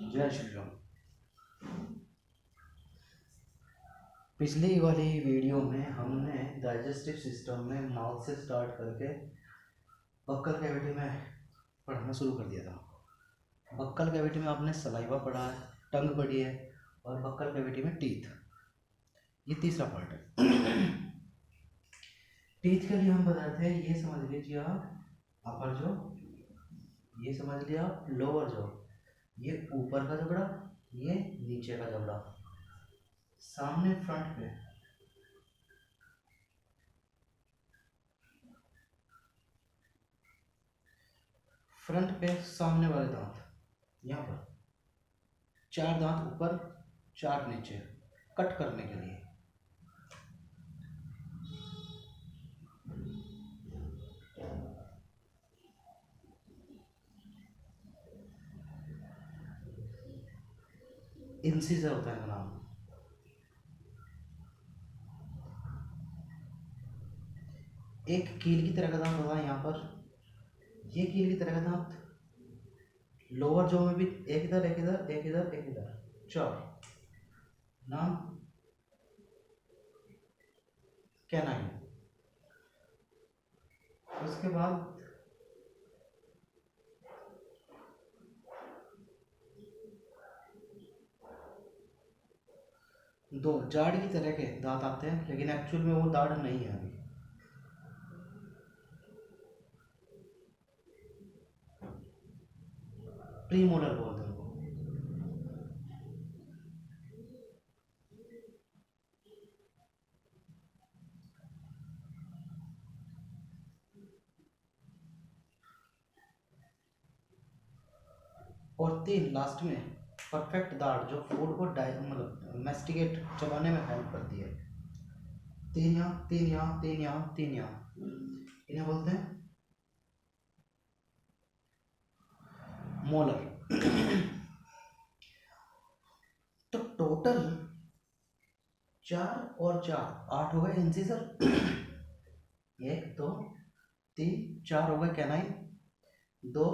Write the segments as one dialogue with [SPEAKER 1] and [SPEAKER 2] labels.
[SPEAKER 1] जय श्री राम। पिछली वाली वीडियो में हमने डाइजेस्टिव सिस्टम में माउथ से स्टार्ट करके बक्कल कैविटी में पढ़ना शुरू कर दिया था। बक्कल कैविटी में आपने सलाइवा पढ़ा है, टंग पढ़ी है और बक्कल कैविटी में टीथ, ये तीसरा पार्ट है। टीथ के लिए हम बताते हैं, ये समझ लीजिए आप अपर जो, ये समझ लिया आप लोअर जो, ये ऊपर का जबड़ा, ये नीचे का जबड़ा, सामने फ्रंट पे सामने वाले दांत, यहाँ पर 4 दांत ऊपर 4 नीचे, कट करने के लिए। इंसिजर होता है नाम। एक कील की तरह का दांत होता है यहाँ पर, ये कील की तरह का दांत लोअर जो में भी एक इधर एक इधर एक इधर एक इधर, 4 नाम कैनाइन। उसके बाद दो जाड़ की तरह के दांत आते हैं, लेकिन एक्चुअल में वो दाढ़ नहीं है अभी। प्रीमोलर बोलते हैं उनको। और 3 लास्ट में परफेक्ट दाढ़ जो फूड को मतलब मैस्टिकेट चबाने में हेल्प करती है। 3 यहाँ 3 यहाँ 3 यहाँ 3 यहाँ, इन्हें बोलते हैं मोलर। तो टोटल 4 और 4 8 हो गए इंसिजर। 1 2 3 4 हो गए कैनाइन, 2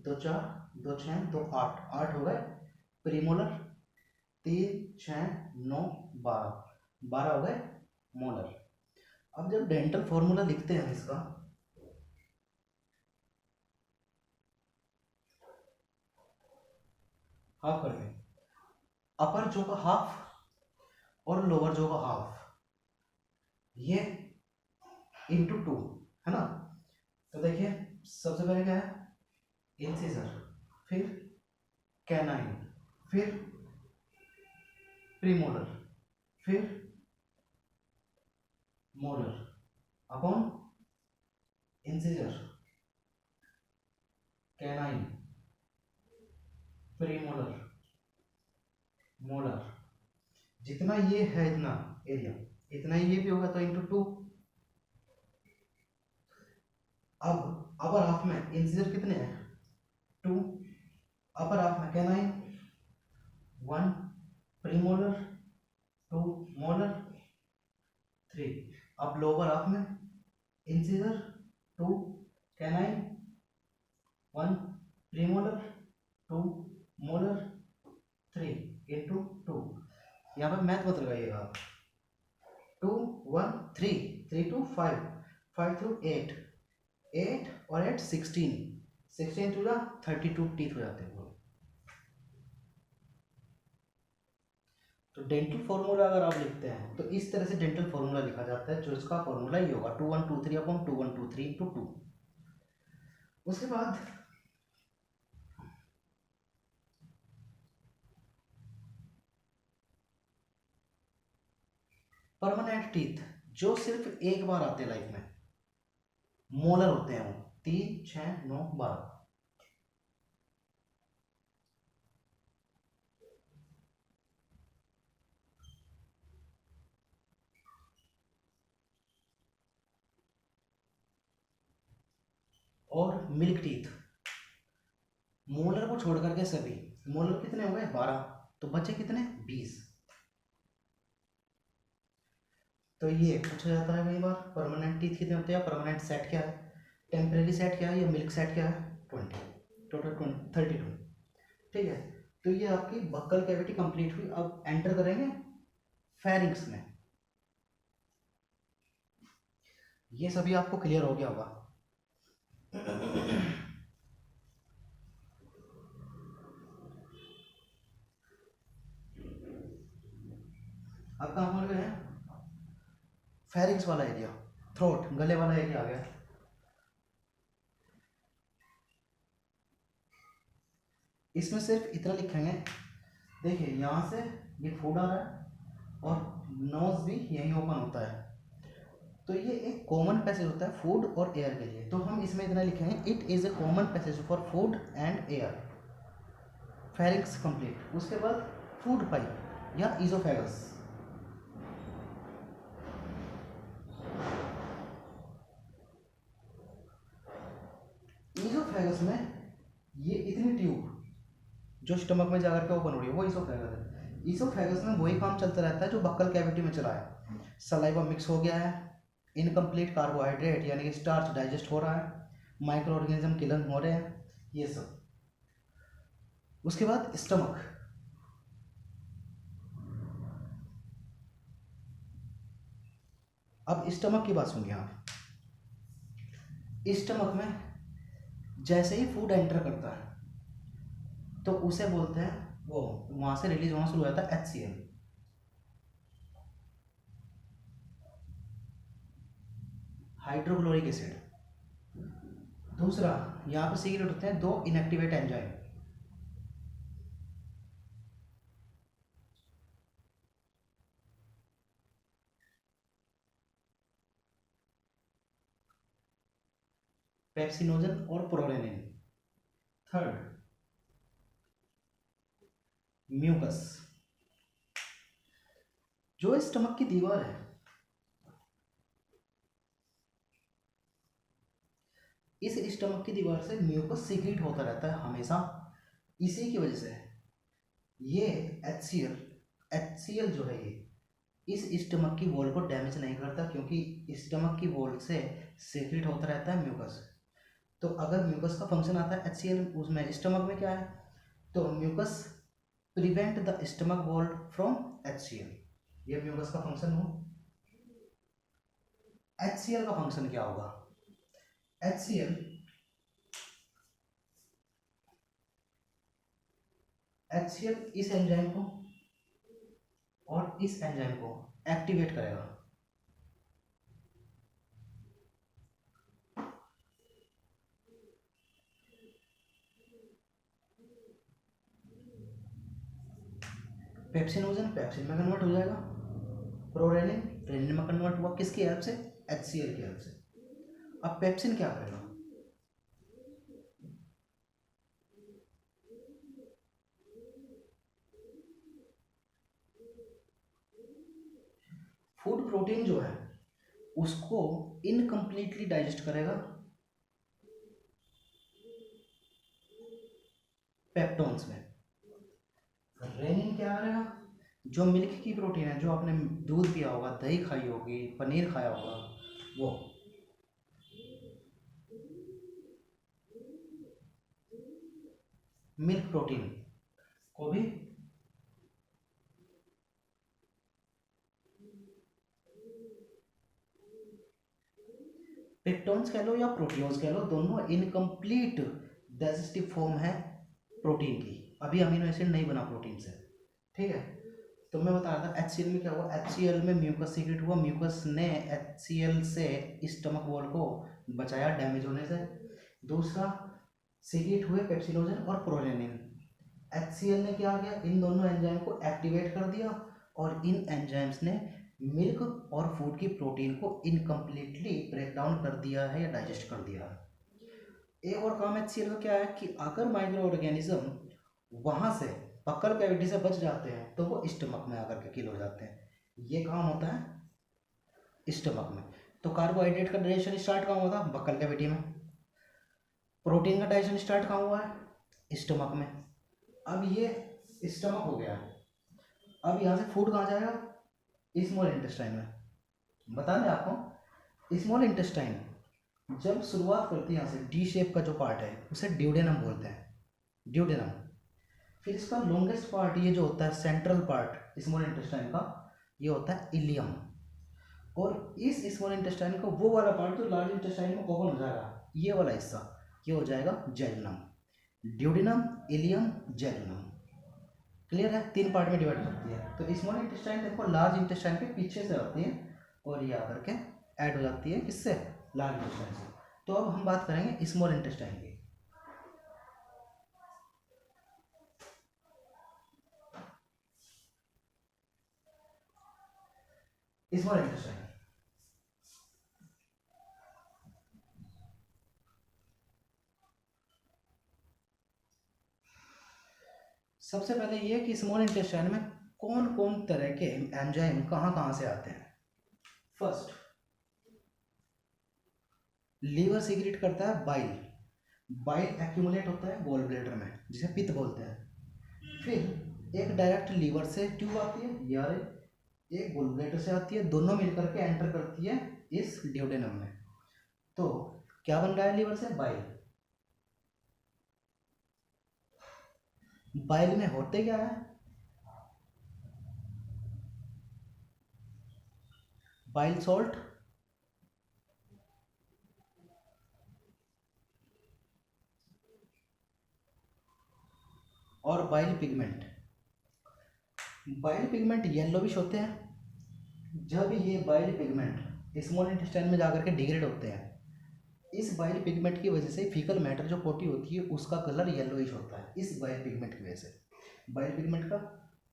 [SPEAKER 1] 2 4 2 6 2 8 8 हो गए प्रीमोलर, 3 6 9 12 12 हो गए मोलर। अब जब डेंटल फॉर्मूला लिखते हैं इसका, हाफ करके अपर जो का हाफ और लोअर जो का हाफ, ये इंटू 2 है ना। तो देखिए सबसे पहले क्या है इंसिजर, फिर कैनाइन, फिर प्रीमोलर, फिर molar upon incisor, canine, premolar, molar. जितना ये है इतना एरिया, इतना ही ये भी होगा तो इंटू 2। अब अपर हाफ में इंसिजर कितने हैं 2, अपर हाफ में कैनाइन 1, प्रीमोलर 2, मोलर 3। अब लोअर हाफ में incisor 2, canine 1, premolar 2, molar 3 into 2। यहाँ पर मैथ मत लगाइएगा आप। 2 1 3 3 2 5 5 थ्रू 8 8 और 8 16 16 टू 32 टीथ हो जाते हैं। तो डेंटल फॉर्मूला अगर आप लिखते हैं तो इस तरह से डेंटल फॉर्मूला लिखा जाता है, जो इसका फॉर्मूला ही होगा 2123 अपॉन 2123 इंटू 2। उसके बाद परमानेंट टीथ जो सिर्फ एक बार आते हैं लाइफ में, मोलर होते हैं वो 3 6 9 12। और मिल्क टीथ, मोलर को छोड़ करके सभी, मोलर कितने हो गए 12, तो बचे कितने 20। तो ये पूछा जाता है कई बार परमानेंट टीथ कितने होते हैं, परमानेंट सेट क्या है, टेम्परेरी सेट क्या है, या मिल्क सेट क्या है 20, टोटल 32। ठीक है, तो ये आपकी बक्कल कैविटी कंप्लीट हुई। अब एंटर करेंगे फेरिंग्स में। ये सभी आपको क्लियर हो गया होगा। अब कहाँ पहुंच गए हैं? फेरिंग्स वाला एरिया, थ्रोट, गले वाला एरिया आ गया। इसमें सिर्फ इतना लिखेंगे, देखिए यहाँ से ये फूड आ रहा है और नोज भी यहीं ओपन होता है, तो ये एक कॉमन पैसेज होता है फूड और एयर के लिए। तो हम इसमें इतना लिखेंगे, it is a common passage for food and air. Pharynx complete. उसके बाद फूड पाइप या इजोफेगस। इजोफेगस में ये इतनी ट्यूब जो स्टमक में जाकर के ओपन हो रही है वो इसोफेगस है। इसोफेगस में वही काम चलता रहता है जो बक्कल कैविटी में चला है। सलाइवा मिक्स हो गया है, इनकम्प्लीट कार्बोहाइड्रेट यानी कि स्टार्च डाइजेस्ट हो रहा है, माइक्रो ऑर्गेनिज्म किलन हो रहे हैं, ये सब। उसके बाद स्टमक। अब स्टमक की बात सुनिए आप। स्टमक में जैसे ही फूड एंटर करता है तो उसे बोलते हैं, वो वहां से रिलीज होना शुरू हो जाता है HCl। Hydrochloric acid. दूसरा, यहाँ पे सीक्रेट होते हैं 2 इनएक्टिवेट एंजाइम। पेप्सिनोजन और प्रोरेनिन। Third, mucus. जो स्टमक की दीवार है, इस स्टमक की दीवार से म्यूकस सीक्रेट होता रहता है हमेशा। इसी की वजह से ये HCl जो है, ये इस स्टमक की वॉल को डैमेज नहीं करता, क्योंकि स्टमक की वॉल से सीक्रेट होता रहता है म्यूकस। तो अगर म्यूकस का फंक्शन आता है HCl, उसमें स्टमक में क्या है, तो mucus prevent the stomach wall from HCl। ये म्यूकस का फंक्शन हो। HCl का फंक्शन क्या होगा? HCl इस एंजाइम को और इस एंजाइम को एक्टिवेट करेगा। पेप्सिनोजन पेप्सिन में कन्वर्ट हो जाएगा, प्रोरेनिन रेनिन में कन्वर्ट हुआ, किसकी हेल्प से? HCl की हेल्प से। अब पेप्सिन क्या करेगा? फूड प्रोटीन जो है उसको इनकम्प्लीटली डाइजेस्ट करेगा पेप्टोन्स में। रेनिन क्या करेगा? जो मिल्क की प्रोटीन है, जो आपने दूध पिया होगा, दही खाई होगी, पनीर खाया होगा, वो मिल्क प्रोटीन को भी पेप्टोन्स कह लो या प्रोटियोज कह लो, दोनों इनकम्प्लीट डाइजेस्टिव फॉर्म है प्रोटीन की। अभी अमीनो एसिड नहीं बना प्रोटीन से, ठीक है। तो मैं बता रहा था HCl में क्या हुआ, HCl में म्यूकस सीक्रेट हुआ, म्यूकस ने HCl से स्टमक वॉल को बचाया डैमेज होने से। दूसरा, सीक्रेट हुए पेप्सिनोजन और प्रोरेनिन। HCl ने क्या किया, इन दोनों एंजाइम को एक्टिवेट कर दिया और इन एंजाइम्स ने मिल्क और फूड की प्रोटीन को इनकम्प्लीटली ब्रेक डाउन कर दिया है या डाइजेस्ट कर दिया है। एक और काम HCl का क्या है कि अगर माइक्रो ऑर्गेनिज्म वहाँ से बक्कल कैविटी से बच जाते हैं तो वो स्टमक में आकर के किल हो जाते हैं। ये काम होता है स्टमक में। तो कार्बोहाइड्रेट का डाइजेशन स्टार्ट कहाँ होता है? बक्कल कैविटी में। प्रोटीन का डाइजेशन स्टार्ट कहाँ हुआ है? स्टमक में। अब ये स्टमक हो गया है, अब यहाँ से फूड कहाँ जाएगा? स्मॉल इंटेस्टाइन में। बता दें आपको, स्मॉल इंटेस्टाइन जब शुरुआत करती है यहाँ से, डी शेप का जो पार्ट है उसे ड्यूडेनम बोलते हैं, ड्यूडेनम। फिर इसका लॉन्गेस्ट पार्ट ये जो होता है सेंट्रल पार्ट स्मॉल इंटेस्टाइन का, ये होता है इलियम। और इस स्मॉल इंटेस्टाइन का वो वाला पार्ट जो लार्ज इंटेस्टाइन में ओपन हो जाएगा, ये वाला हिस्सा, ये हो जाएगा jejunum. Duodenum, ileum, jejunum. Clear है? 3 पार्ट में डिवाइड करती है। तो स्मॉल इंटेस्टाइन देखो लार्ज इंटेस्टाइन के पीछे से आती है और ये आकर के ऐड हो जाती है किससे? लार्ज इंटेस्टाइन से। तो अब हम बात करेंगे स्मॉल इंटेस्टाइन की। स्मॉल इंटेस्टाइन सबसे पहले ये कि स्मॉल इंटेस्टाइन में कौन कौन तरह के एंजाइम कहाँ कहाँ से आते हैं। फर्स्ट, लीवर सीक्रेट करता है बाइल। बाइल एक्यूमुलेट होता है गॉल ब्लैडर में, जिसे पित्त बोलते हैं। फिर एक डायरेक्ट लीवर से ट्यूब आती है या एक गॉल ब्लैडर से आती है, दोनों मिलकर के एंटर करती है इस ड्यूडेनम में। तो क्या बन रहा है लीवर से? बाइल। बाइल में होते क्या है? बाइल सॉल्ट और bile pigment. Bile pigment yellowish होते हैं। जब ये बाइल पिगमेंट स्मॉल इंटेस्टाइन में जाकर के डिग्रेड होते हैं, इस बाइल पिगमेंट की वजह से फीकल मैटर जो पोटी होती है उसका कलर येलोइश होता है, इस बाइल पिगमेंट की वजह से, बाइल पिगमेंट का।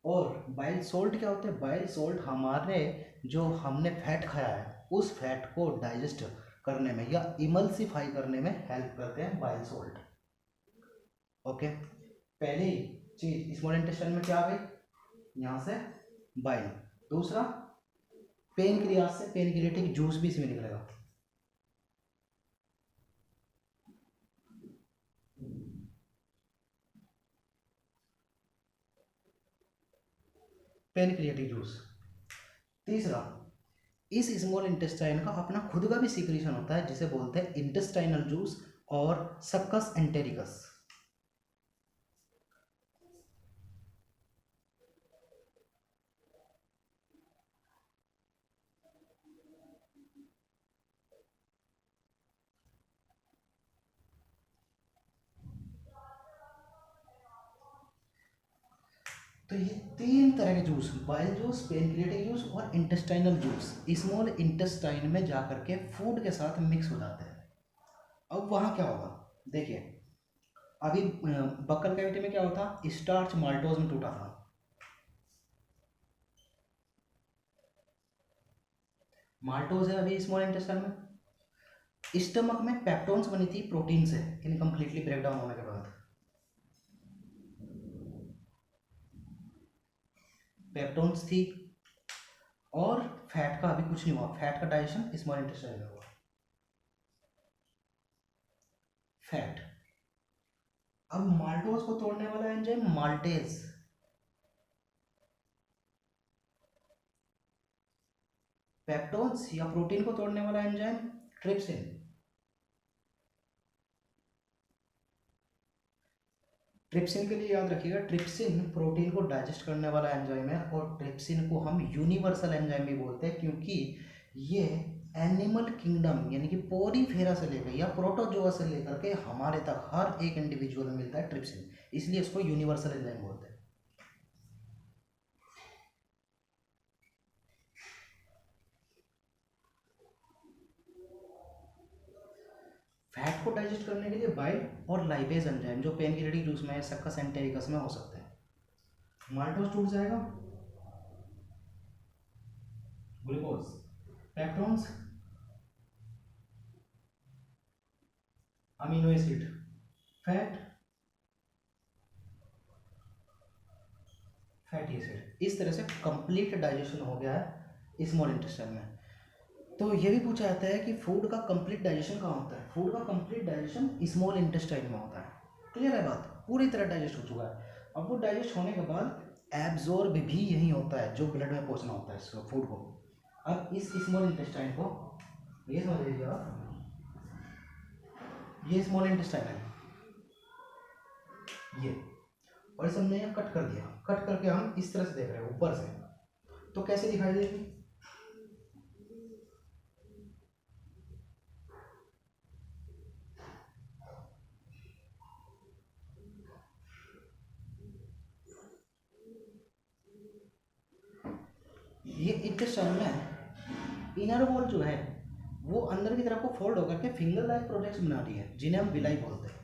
[SPEAKER 1] और बाइल सोल्ट क्या होते हैं? बाइल सोल्ट हमारे जो हमने फैट खाया है उस फैट को डाइजेस्ट करने में या इमल्सिफाई करने में हेल्प करते हैं बाइल सोल्ट। ओके, पहली चीज स्मॉल इंटेस्टाइन में क्या आ गई? यहाँ से बाइल। दूसरा, पेन क्रियाज से पेनक्रियाटिक जूस भी इसमें निकलेगा। Pancreatic juice. तीसरा, इस स्मॉल इंटेस्टाइन का अपना खुद का भी सीक्रेशन होता है जिसे बोलते हैं इंटेस्टाइनल जूस और सक्कस एंटेरिकस। तो ये 3 तरह के juice, bile juice, pancreatic juice और इंटेस्टाइनल जूस, स्मॉल इंटेस्टाइन में जाकर के फूड के साथ मिक्स हो जाते हैं। अब वहाँ क्या होगा? देखिए, अभी बक्कल कैविटी में क्या होता? स्टार्च माल्टोज में टूटा था। माल्टोज है अभी स्मॉल इंटेस्टाइन में। स्टमक में पेप्टोन्स बनी थी प्रोटीन से इनकम्प्लीटली ब्रेक डाउन होने के बाद। पेप्टोन्स थी और फैट का अभी कुछ नहीं हुआ, फैट का डाइजेशन स्मॉल इंटेस्टाइन में हुआ। फैट। अब माल्टोज को तोड़ने वाला एंजाइम माल्टेज। पेप्टोन्स या प्रोटीन को तोड़ने वाला एंजाइम ट्रिप्सिन। ट्रिप्सिन के लिए याद रखिएगा, ट्रिप्सिन प्रोटीन को डाइजेस्ट करने वाला एंजाइम है और ट्रिप्सिन को हम यूनिवर्सल एंजाइम भी बोलते हैं क्योंकि ये एनिमल किंगडम यानी कि पोरीफेरा से लेकर या प्रोटोजोआ से लेकर के हमारे तक हर एक इंडिविजुअल में मिलता है ट्रिप्सिन, इसलिए इसको यूनिवर्सल एंजाइम बोलते हैं। फैट को डाइजेस्ट करने के लिए बाइल और लाइपेज एंजाइम जो पेनक्रियाटिक जूस में, सक्कस एंटेरिकस में हो सकते हैं। माल्टोज टूट जाएगा, glucose, peptones, amino acid, fat, fatty acid. इस तरह से कंप्लीट डाइजेशन हो गया है स्मॉल इंटेस्टाइन में। तो ये भी पूछा जाता है कि फूड का कंप्लीट डाइजेशन कहाँ होता है? फूड का कंप्लीट डाइजेशन स्मॉल इंटेस्टाइन में होता है। क्लियर है बात? पूरी तरह डाइजेस्ट हो चुका है। अब वो डाइजेस्ट होने के बाद एब्जॉर्ब भी यही होता है जो ब्लड में पहुंचना होता है इस फूड को। अब इस स्मॉल इंटेस्टाइन को ये समझ लीजिए आप, ये स्मॉल इंटेस्टाइन है ये, और इसे हमने यहाँ कट कर दिया, कट करके हम इस तरह से देख रहे हैं ऊपर से, तो कैसे दिखाई देगी? ये इंटेस्टाइन में इनर वॉल जो है वो अंदर की तरफ को फोल्ड होकर के फिंगर लाइक प्रोजेक्ट्स बना रही है, जिन्हें हम विलाई बोलते हैं।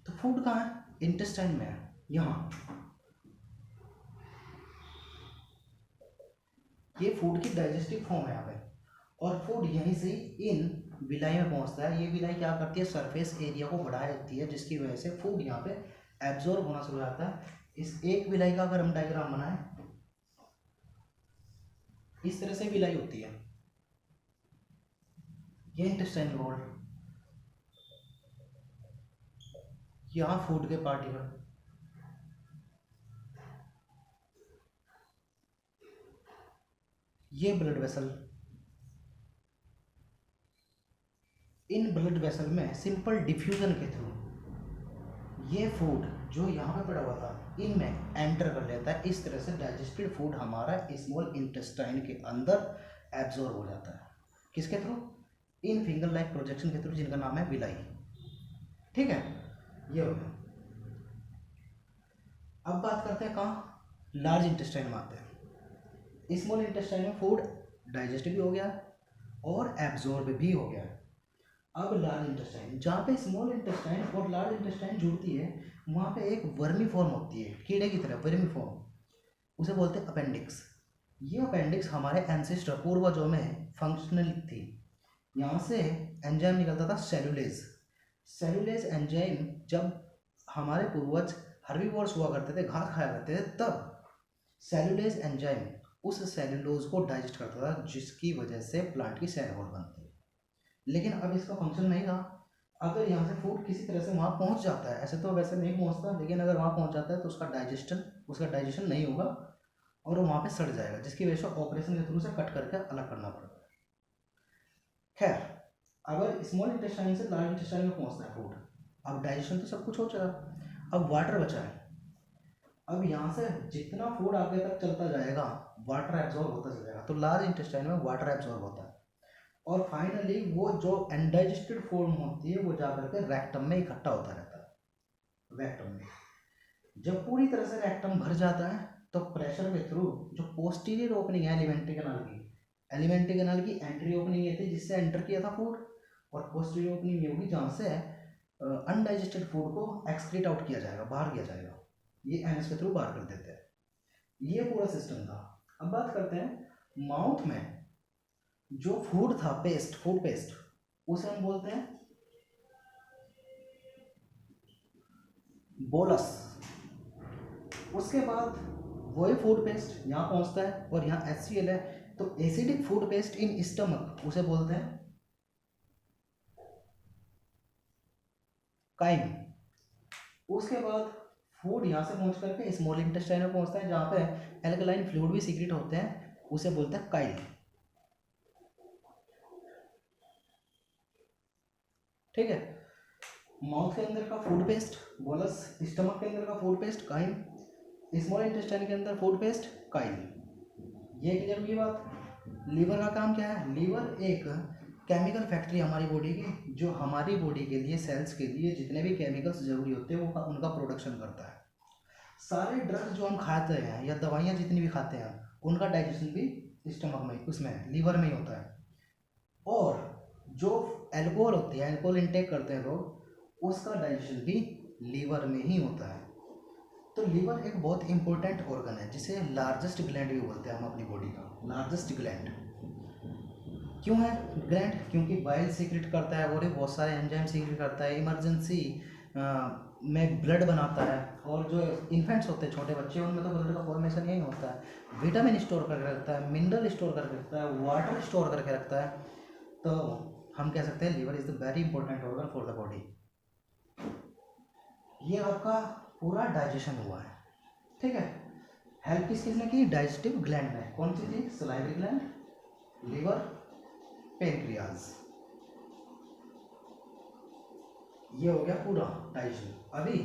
[SPEAKER 1] तो फूड कहाँ है? इंटेस्टाइन में है, यहाँ। ये फूड की डाइजेस्टिव फॉर्म है यहाँ पे, और फूड यहीं से इन विलाई में पहुंचता है। ये विलाई क्या करती है? सरफेस एरिया को बढ़ा देती है, जिसकी वजह से फूड यहाँ पे एब्जॉर्ब होना शुरू हो जाता है। इस एक विलाई का अगर हम डायग्राम बनाएं, इस तरह से विलाई होती है। ये इंटेस्टाइनल वॉल, यहाँ फूड के पार्टिकल, ये blood vessel. In blood vessel में सिंपल डिफ्यूजन के थ्रू ये फूड जो यहाँ पे पड़ा हुआ था इनमें एंटर कर लेता है। इस तरह से डाइजेस्टेड फूड हमारा स्मॉल इंटेस्टाइन के अंदर एब्जॉर्ब हो जाता है। किसके through? In finger like projection के थ्रू, जिनका नाम है विलाई। ठीक है, ये हो गया। अब बात करते हैं कहाँ? लार्ज इंटेस्टाइन में आते हैं। स्मॉल इंटेस्टाइन में फूड डाइजेस्ट भी हो गया और एब्जॉर्ब भी हो गया। अब लार्ज इंटेस्टाइन, जहाँ पे स्मॉल इंटेस्टाइन और लार्ज इंटेस्टाइन जुड़ती है, वहाँ पे एक वर्मी फॉर्म होती है, कीड़े की तरह वर्मी फॉर्म, उसे बोलते हैं अपेंडिक्स। ये अपेंडिक्स हमारे एंसेस्टर पूर्वजों में फंक्शनल थी। यहाँ से एंजाइम निकलता था सेलुलेज। सेलुलेज एंजाइम जब हमारे पूर्वज हर्बीवोर्स हुआ करते थे, घास खाया करते थे, तब सेलुलेज एंजाइम उस सेलुलोज को डाइजेस्ट करता था, जिसकी वजह से प्लांट की सेल वॉल बनती है। लेकिन अब इसका फंक्शन नहीं रहा। अगर यहाँ से फूड किसी तरह से वहाँ पहुँच जाता है, ऐसे तो वैसे नहीं पहुँचता, लेकिन अगर वहाँ पहुँच जाता है तो उसका डाइजेशन नहीं होगा और वो वहाँ पे सड़ जाएगा, जिसकी वजह से ऑपरेशन के थ्रू से कट करके अलग करना पड़ता है। खैर, अगर स्मॉल इंटेस्टाइन से लार्ज इंटेस्टाइन में पहुँचता है फूड, अब डाइजेशन तो सब कुछ हो चुका, अब वाटर बचा है। अब यहाँ से जितना फूड आगे तक चलता जाएगा वाटर एब्जॉर्ब होता चलेगा, तो लार्ज इंटेस्टाइन में वाटर एब्जॉर्ब होता है और फाइनली वो जो अनडाइजेस्टेड फॉर्म होती है वो जाकर के रेक्टम में इकट्ठा होता रहता है। रेक्टम में जब पूरी तरह से रेक्टम भर जाता है तो प्रेशर के थ्रू जो पोस्टीरियर ओपनिंग है एलिमेंट्री कैनाल की एंट्री ओपनिंग ये थी जिससे एंटर किया था फूड, और पोस्टीरियर ओपनिंग ये होगी जहाँ से अनडाइजेस्टेड फूड को एक्सक्रीट आउट किया जाएगा, बाहर किया जाएगा। ये एनएस के थ्रू बाहर कर देते हैं। ये पूरा सिस्टम था। अब बात करते हैं माउथ में जो फूड था, फूड पेस्ट, उसे हम बोलते हैं बोलस। उसके बाद वही फूड पेस्ट यहाँ पहुँचता है और यहाँ HCl है, तो acidic food paste in stomach उसे बोलते हैं काइम। उसके बाद फूड यहाँ से पहुँच करके स्मॉल इंटेस्टाइन में पहुँचता है, जहाँ पे एल्कलाइन फ्लूइड भी सीक्रेट होते हैं, उसे बोलते हैं काइल। ठीक है, माउथ के अंदर का फूड पेस्ट बोलस, स्टमक के अंदर का food paste Kyle, small intestine के अंदर फूड पेस्ट काइल। ये क्लियर हुई बात। लीवर का काम क्या है? लीवर एक केमिकल फैक्ट्री हमारी बॉडी की, जो हमारी बॉडी के लिए, सेल्स के लिए जितने भी केमिकल्स जरूरी होते हैं वो उनका प्रोडक्शन करता है। सारे ड्रग्स जो हम खाते हैं या दवाइयाँ जितनी भी खाते हैं उनका डाइजेशन भी स्टमक में, उसमें लीवर में ही होता है। और जो एल्कोहल होती है, एल्कोहल इंटेक करते हैं लोग, उसका डाइजेशन भी लीवर में ही होता है। तो लीवर एक बहुत इंपॉर्टेंट ऑर्गन है, जिसे लार्जेस्ट ग्लैंड भी बोलते हैं हम अपनी बॉडी का। लार्जेस्ट ग्लैंड क्यों है ग्लैंड? क्योंकि बाइल सीक्रेट करता है और बहुत सारे एंजाइम सीक्रेट करता है, इमरजेंसी में ब्लड बनाता है, और जो इन्फेंट्स होते हैं, छोटे बच्चे, उनमें तो ब्लड का फॉर्मेशन यही होता है। विटामिन स्टोर करके रखता है, मिनरल स्टोर करके रखता है, वाटर स्टोर करके रखता है। तो हम कह सकते हैं liver is the very important organ for the body. ये आपका पूरा डाइजेशन हुआ है, ठीक है। हेल्प किसने की? डाइजेस्टिव ग्लैंड ने। कौन सी थी? Salivary gland, liver, pancreas. ये हो गया पूरा डाइजेशन। अभी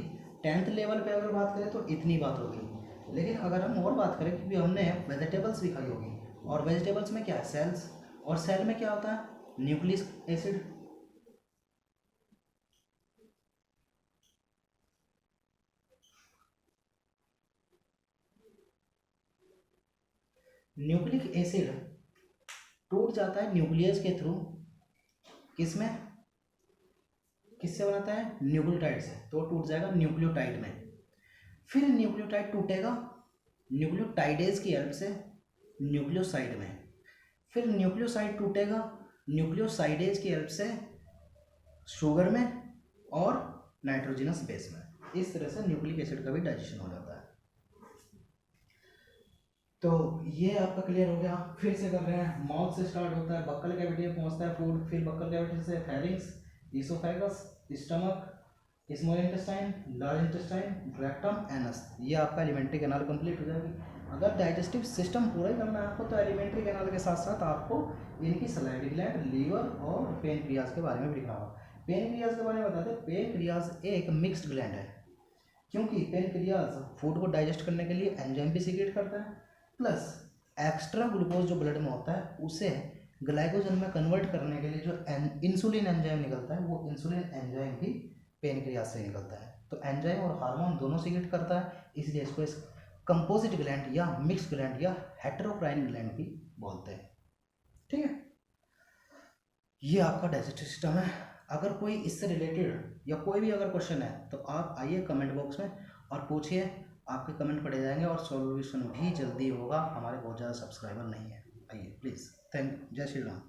[SPEAKER 1] 10th लेवल पे अगर बात करें तो इतनी बात होगी, लेकिन अगर हम और बात करें, क्योंकि हमने वेजिटेबल्स भी खाई होगी, और वेजिटेबल्स में क्या है? सेल्स, और सेल में क्या होता है? Nucleic acid. न्यूक्लिक एसिड टूट जाता है न्यूक्लियस के थ्रू, किसमें? किससे बनाता है? न्यूक्लियोटाइड से। तो टूट जाएगा न्यूक्लियोटाइड में। फिर न्यूक्लियोटाइड टूटेगा न्यूक्लियोटाइडेज की हेल्प से न्यूक्लियोसाइड में। फिर न्यूक्लियोसाइड टूटेगा न्यूक्लियोसाइडेज की हेल्प से शुगर में और नाइट्रोजनस बेस में। इस तरह से न्यूक्लिक एसिड का भी डाइजेशन हो जाता है। तो ये आपका क्लियर हो गया। फिर से कर रहे हैं। माउथ से स्टार्ट होता है, बक्कल कैविटी में पहुंचता है फूड, फिर बक्कल कैविटी से pharynx, oesophagus, stomach, small intestine, large intestine, rectum, anus. ये आपका एलिमेंट्री कैनाल कंप्लीट हो जाएगी। अगर डाइजेस्टिव सिस्टम पूरा ही करना है आपको, तो एलिमेंट्री कैनाल के साथ साथ आपको इनकी सलाइवरी ग्लैंड, लीवर और पेनक्रियाज के बारे में भी लिखना होगा। पेनक्रियाज के बारे में बताते हैं। पेनक्रियाज एक मिक्स्ड ग्लैंड है, क्योंकि पेनक्रियाज फूड को डाइजेस्ट करने के लिए एंजाइम भी सीक्रेट करता है, प्लस एक्स्ट्रा ग्लूकोज जो ब्लड में होता है उसे ग्लाइकोजन में कन्वर्ट करने के लिए जो इंसुलिन एंजाइम निकलता है, वो इंसुलिन एंजाइम भी पेनक्रियाज से निकलता है। तो एंजाइम और हार्मोन दोनों सीक्रेट करता है, इसलिए इसको इस कंपोजिट ग्लैंड या मिक्स ग्लैंड या हेटेरोक्राइन ग्लैंड भी बोलते हैं, ठीक है। ये आपका डाइजेस्टिव सिस्टम है। अगर कोई इससे रिलेटेड या कोई भी अगर क्वेश्चन है तो आप आइए कमेंट बॉक्स में और पूछिए, आपके कमेंट पढ़े जाएंगे और सॉल्यूशन भी जल्दी होगा। हमारे बहुत ज़्यादा सब्सक्राइबर नहीं है। आइए प्लीज़। थैंक, जय श्री राम।